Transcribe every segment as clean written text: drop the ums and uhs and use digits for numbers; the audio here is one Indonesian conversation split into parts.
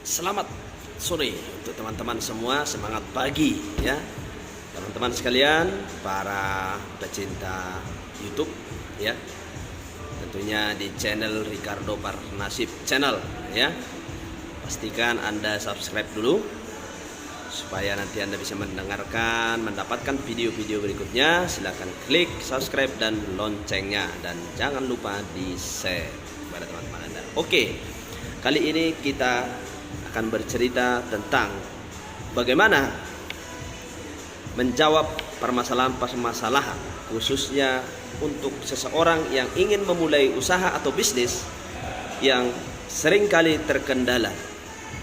Selamat sore untuk teman-teman semua, semangat pagi ya. Teman-teman sekalian, para pecinta YouTube ya. Tentunya di channel Ricardo Parnasib Channel ya. Pastikan Anda subscribe dulu supaya nanti Anda bisa mendengarkan, mendapatkan video-video berikutnya. Silahkan klik subscribe dan loncengnya, dan jangan lupa di-share kepada teman-teman Anda. Oke, kali ini kita akan bercerita tentang bagaimana menjawab permasalahan-permasalahan, khususnya untuk seseorang yang ingin memulai usaha atau bisnis yang seringkali terkendala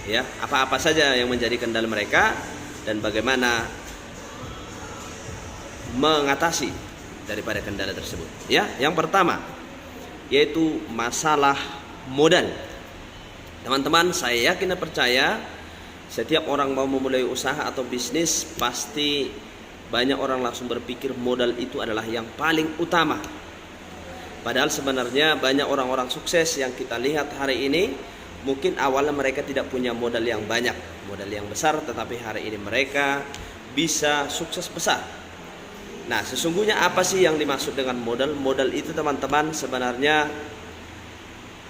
ya. Apa-apa saja yang menjadi kendala mereka dan bagaimana mengatasi daripada kendala tersebut ya. Yang pertama yaitu masalah modal. Teman-teman, saya yakin dan percaya setiap orang mau memulai usaha atau bisnis pasti banyak orang langsung berpikir modal itu adalah yang paling utama. Padahal sebenarnya banyak orang-orang sukses yang kita lihat hari ini, mungkin awalnya mereka tidak punya modal yang banyak, modal yang besar, tetapi hari ini mereka bisa sukses besar. Nah, sesungguhnya apa sih yang dimaksud dengan modal? Modal itu teman-teman sebenarnya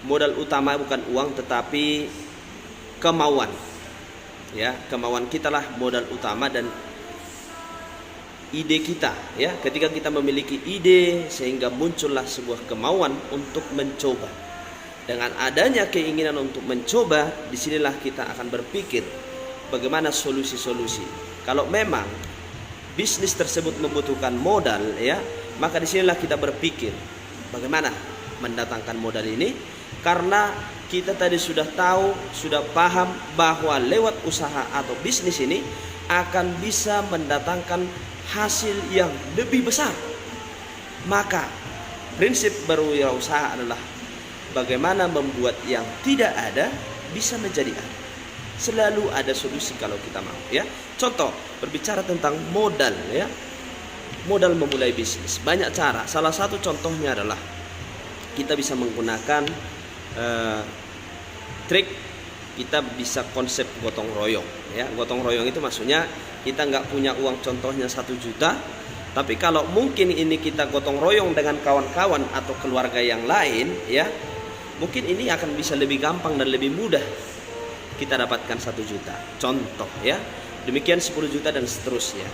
modal utama bukan uang, tetapi kemauan ya. Kemauan kita lah modal utama, dan ide kita ya. Ketika kita memiliki ide sehingga muncullah sebuah kemauan untuk mencoba. Dengan adanya keinginan untuk mencoba, disinilah kita akan berpikir bagaimana solusi-solusi. Kalau memang bisnis tersebut membutuhkan modal ya, maka disinilah kita berpikir bagaimana mendatangkan modal ini. Karena kita tadi sudah tahu, sudah paham bahwa lewat usaha atau bisnis ini akan bisa mendatangkan hasil yang lebih besar. Maka prinsip berwirausaha adalah bagaimana membuat yang tidak ada bisa menjadi ada. Selalu ada solusi kalau kita mau ya. Contoh, berbicara tentang modal ya. Modal memulai bisnis banyak cara. Salah satu contohnya adalah kita bisa menggunakan trik, kita bisa konsep gotong royong ya. Gotong royong itu maksudnya kita nggak punya uang contohnya 1 juta, tapi kalau mungkin ini kita gotong royong dengan kawan-kawan atau keluarga yang lain ya, mungkin ini akan bisa lebih gampang dan lebih mudah kita dapatkan 1 juta contoh ya. Demikian 10 juta dan seterusnya.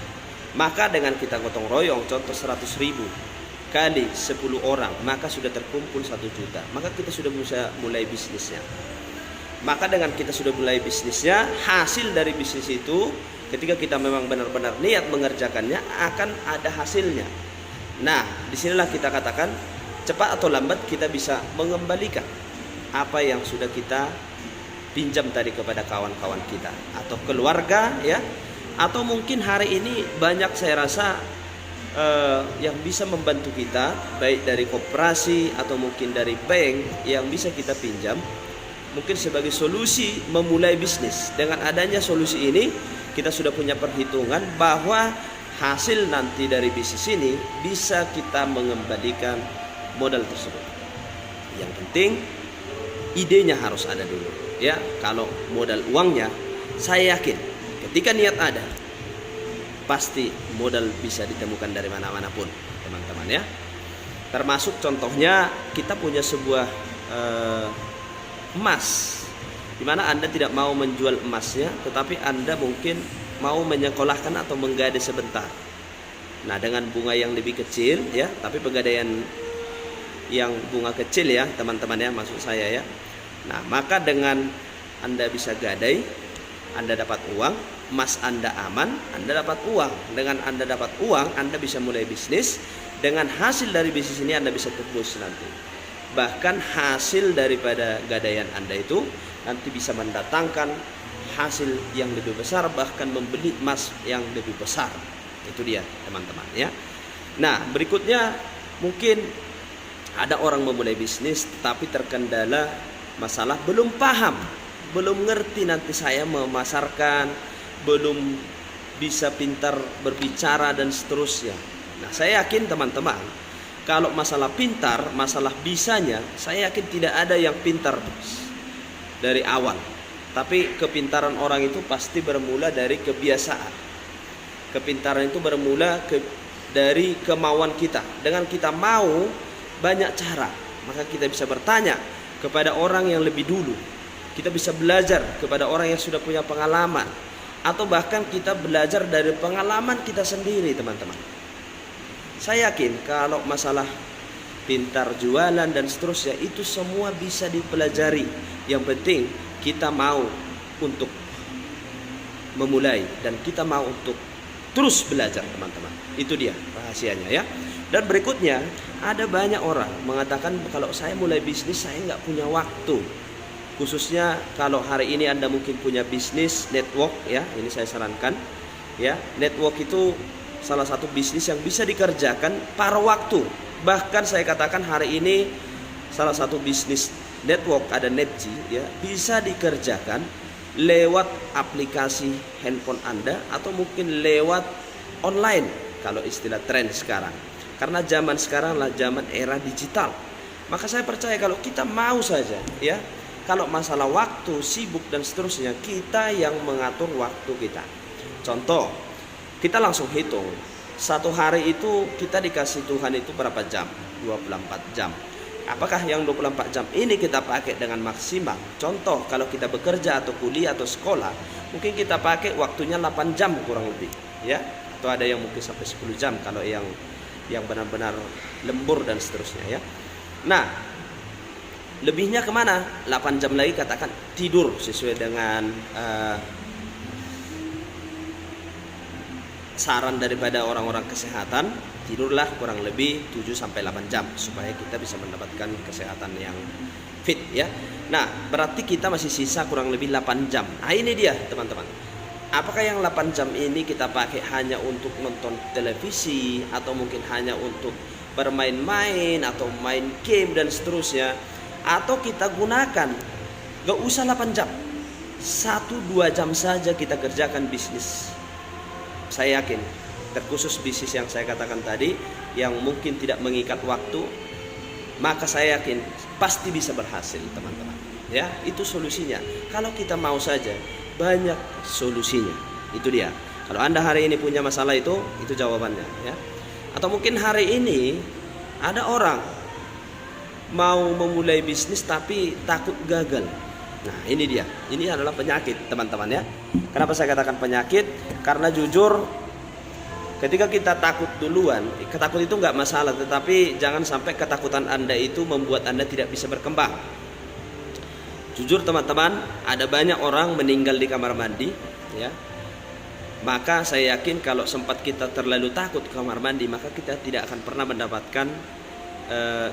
Maka dengan kita gotong royong contoh 100.000 kali 10 orang, maka sudah terkumpul 1 juta. Maka kita sudah bisa mulai bisnisnya. Maka dengan kita sudah mulai bisnisnya, hasil dari bisnis itu ketika kita memang benar-benar niat mengerjakannya akan ada hasilnya. Nah, disinilah kita katakan cepat atau lambat kita bisa mengembalikan apa yang sudah kita pinjam tadi kepada kawan-kawan kita atau keluarga ya. Atau mungkin hari ini banyak saya rasa yang bisa membantu kita, baik dari koperasi atau mungkin dari bank yang bisa kita pinjam, mungkin sebagai solusi memulai bisnis. Dengan adanya solusi ini kita sudah punya perhitungan bahwa hasil nanti dari bisnis ini bisa kita mengembalikan modal tersebut. Yang penting idenya harus ada dulu ya. Kalau modal uangnya, saya yakin ketika niat ada, pasti modal bisa ditemukan dari mana-mana pun teman-teman ya. Termasuk contohnya kita punya sebuah emas, dimana Anda tidak mau menjual emasnya, tetapi Anda mungkin mau menyekolahkan atau menggade sebentar. Nah, dengan bunga yang lebih kecil ya, tapi pegadaian yang bunga kecil ya teman-teman ya, maksud saya ya. Nah, maka dengan Anda bisa gadai, Anda dapat uang, emas Anda aman, Anda dapat uang. Dengan Anda dapat uang, Anda bisa mulai bisnis. Dengan hasil dari bisnis ini Anda bisa tebus nanti. Bahkan hasil daripada gadaian Anda itu nanti bisa mendatangkan hasil yang lebih besar, bahkan membeli emas yang lebih besar. Itu dia teman-teman ya. Nah, berikutnya mungkin ada orang memulai bisnis tapi terkendala masalah belum paham, belum ngerti nanti saya memasarkan, belum bisa pintar berbicara dan seterusnya. Nah, saya yakin teman-teman, kalau masalah pintar, masalah bisanya, saya yakin tidak ada yang pintar dari awal. Tapi kepintaran orang itu pasti bermula dari kebiasaan. Kepintaran itu bermula dari kemauan kita. Dengan kita mau banyak cara, maka kita bisa bertanya kepada orang yang lebih dulu. Kita bisa belajar kepada orang yang sudah punya pengalaman. Atau bahkan kita belajar dari pengalaman kita sendiri, teman-teman. Saya yakin kalau masalah pintar jualan dan seterusnya itu semua bisa dipelajari. Yang penting kita mau untuk memulai dan kita mau untuk terus belajar, teman-teman. Itu dia rahasianya ya. Dan berikutnya, ada banyak orang mengatakan kalau saya mulai bisnis saya nggak punya waktu. Khususnya kalau hari ini Anda mungkin punya bisnis network ya, ini saya sarankan ya. Network itu salah satu bisnis yang bisa dikerjakan paruh waktu. Bahkan saya katakan hari ini salah satu bisnis network ada NetG ya, bisa dikerjakan lewat aplikasi handphone Anda atau mungkin lewat online kalau istilah tren sekarang. Karena zaman sekarang lah zaman era digital. Maka saya percaya kalau kita mau saja ya, kalau masalah waktu, sibuk dan seterusnya, kita yang mengatur waktu kita. Contoh, kita langsung hitung. Satu hari itu kita dikasih Tuhan itu berapa jam? 24 jam. Apakah yang 24 jam ini kita pakai dengan maksimal? Contoh, kalau kita bekerja atau kuliah atau sekolah, mungkin kita pakai waktunya 8 jam kurang lebih, ya. Atau ada yang mungkin sampai 10 jam kalau yang benar-benar lembur dan seterusnya, ya. Nah, lebihnya kemana? 8 jam lagi katakan tidur sesuai dengan saran daripada orang-orang kesehatan. Tidurlah kurang lebih 7-8 jam supaya kita bisa mendapatkan kesehatan yang fit ya. Nah, berarti kita masih sisa kurang lebih 8 jam. Nah, ini dia teman-teman. Apakah yang 8 jam ini kita pakai hanya untuk nonton televisi atau mungkin hanya untuk bermain-main atau main game dan seterusnya, atau kita gunakan gak usah 8 jam, 1-2 jam saja kita kerjakan bisnis. Saya yakin terkhusus bisnis yang saya katakan tadi yang mungkin tidak mengikat waktu, maka saya yakin pasti bisa berhasil teman-teman ya. Itu solusinya. Kalau kita mau saja, banyak solusinya. Itu dia. Kalau Anda hari ini punya masalah itu jawabannya ya. Atau mungkin hari ini ada orang mau memulai bisnis tapi takut gagal. Nah, ini dia. Ini adalah penyakit teman-teman ya. Kenapa saya katakan penyakit? Karena jujur, ketika kita takut duluan, ketakut itu nggak masalah, tetapi jangan sampai ketakutan Anda itu membuat Anda tidak bisa berkembang. Jujur teman-teman, ada banyak orang meninggal di kamar mandi, ya. Maka saya yakin kalau sempat kita terlalu takut ke kamar mandi, maka kita tidak akan pernah mendapatkan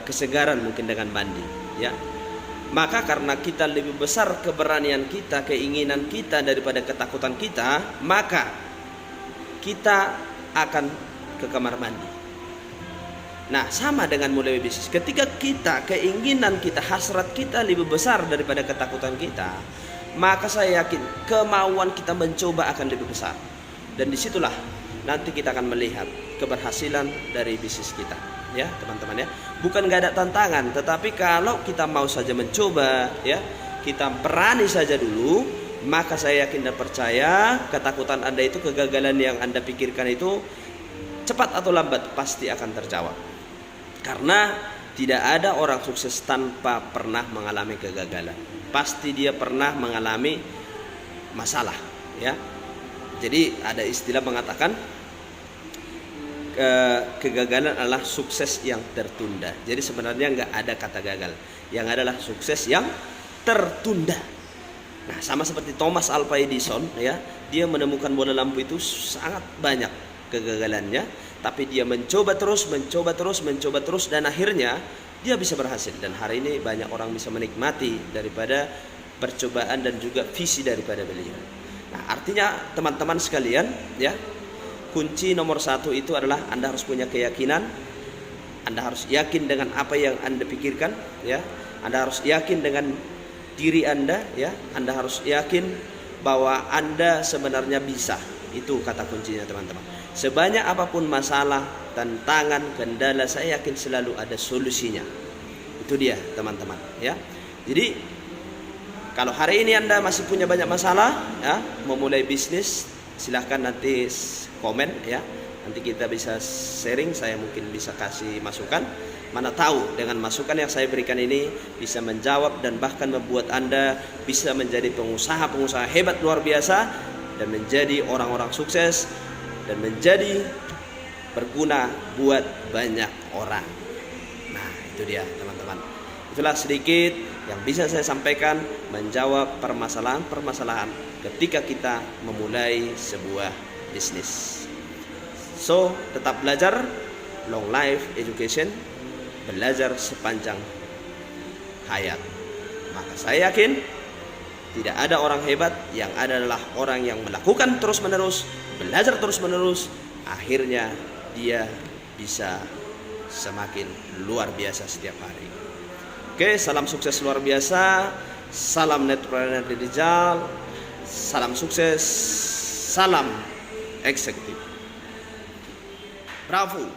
kesegaran mungkin dengan mandi, ya. Maka karena kita lebih besar keberanian kita, keinginan kita daripada ketakutan kita, maka kita akan ke kamar mandi. Nah, sama dengan mulai bisnis. Ketika kita, keinginan kita, hasrat kita lebih besar daripada ketakutan kita, maka saya yakin kemauan kita mencoba akan lebih besar. Dan disitulah nanti kita akan melihat keberhasilan dari bisnis kita, ya teman-teman ya. Bukan gak ada tantangan, tetapi kalau kita mau saja mencoba, ya kita berani saja dulu, maka saya yakin dan percaya ketakutan Anda itu, kegagalan yang Anda pikirkan itu cepat atau lambat pasti akan terjawab. Karena tidak ada orang sukses tanpa pernah mengalami kegagalan. Pasti dia pernah mengalami masalah, ya. Jadi ada istilah mengatakan kegagalan adalah sukses yang tertunda. Jadi sebenarnya nggak ada kata gagal, yang adalah sukses yang tertunda. Nah, sama seperti Thomas Alva Edison ya, dia menemukan bola lampu itu sangat banyak kegagalannya, tapi dia mencoba terus dan akhirnya dia bisa berhasil. Dan hari ini banyak orang bisa menikmati daripada percobaan dan juga visi daripada beliau. Nah, artinya teman-teman sekalian ya, kunci nomor 1 itu adalah Anda harus punya keyakinan. Anda harus yakin dengan apa yang Anda pikirkan ya. Anda harus yakin dengan diri Anda ya. Anda harus yakin bahwa Anda sebenarnya bisa. Itu kata kuncinya teman-teman. Sebanyak apapun masalah, tantangan, kendala, saya yakin selalu ada solusinya. Itu dia teman-teman ya. Jadi Kalau hari ini Anda masih punya banyak masalah, ya, memulai bisnis, silahkan nanti komen, ya. Nanti kita bisa sharing, saya mungkin bisa kasih masukan. Mana tahu dengan masukan yang saya berikan ini bisa menjawab dan bahkan membuat Anda bisa menjadi pengusaha-pengusaha hebat luar biasa dan menjadi orang-orang sukses dan menjadi berguna buat banyak orang. Nah, itu dia teman-teman. Itulah sedikit yang bisa saya sampaikan menjawab permasalahan-permasalahan ketika kita memulai sebuah bisnis. So, tetap belajar, long life education, belajar sepanjang hayat. Maka saya yakin tidak ada orang hebat, yang ada adalah orang yang melakukan terus-menerus, belajar terus-menerus, akhirnya dia bisa semakin luar biasa setiap hari. Oke, salam sukses luar biasa, salam Netpreneur Rijal, salam sukses, salam eksekutif. Bravo.